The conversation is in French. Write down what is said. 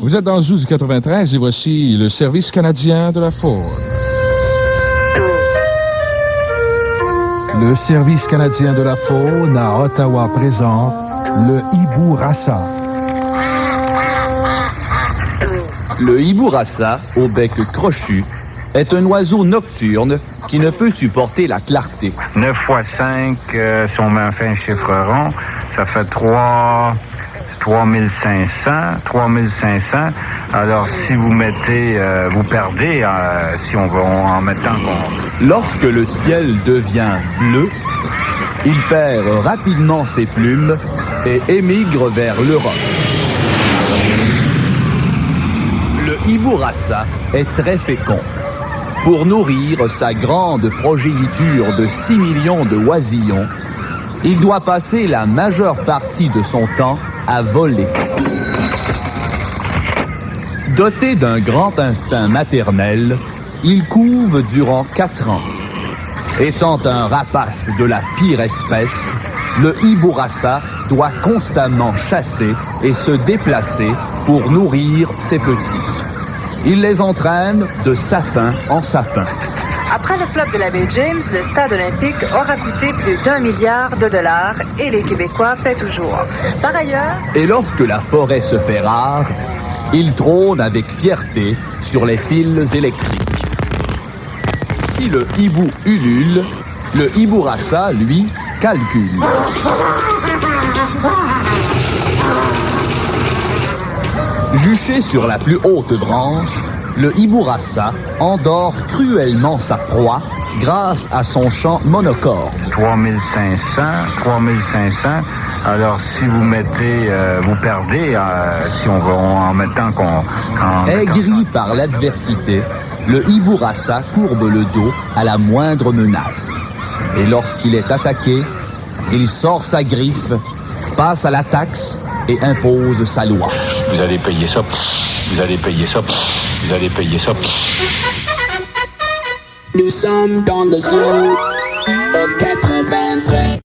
Vous êtes dans le Zoo du 93 et voici le service canadien de la faune. Le service canadien de la faune à Ottawa présente le hibou rasa. Le hibou rasa, au bec crochu, est un oiseau nocturne qui ne peut supporter la clarté. 9 fois 5, si on met un fin chiffre rond, ça fait 3500. Alors, si vous mettez, vous perdez, si on va en mettant qu'on... Lorsque le ciel devient bleu, il perd rapidement ses plumes et émigre vers l'Europe. Le hibou rasa est très fécond. Pour nourrir sa grande progéniture de 6 millions de oisillons, il doit passer la majeure partie de son temps à voler. Doté d'un grand instinct maternel, il couve durant 4 ans. Étant un rapace de la pire espèce, le hibou rasa doit constamment chasser et se déplacer pour nourrir ses petits. Il les entraîne de sapin en sapin. Après le flop de la baie James, le stade olympique aura coûté plus d'1 milliard de dollars et les Québécois paient toujours. Par ailleurs... Et lorsque la forêt se fait rare, il trône avec fierté sur les fils électriques. Si le hibou ulule, le hibou rasa, lui, calcule. Juché sur la plus haute branche, le hibou rasa endort cruellement sa proie grâce à son chant monocorde. 3500. Alors, si vous mettez, vous perdez, si on va en mettant qu'on... Aigri par l'adversité, le hibou rasa courbe le dos à la moindre menace. Et lorsqu'il est attaqué, il sort sa griffe, passe à la taxe et impose sa loi. Vous allez payer ça, vous allez payer ça, vous allez payer ça. Nous sommes dans le zoo au 93.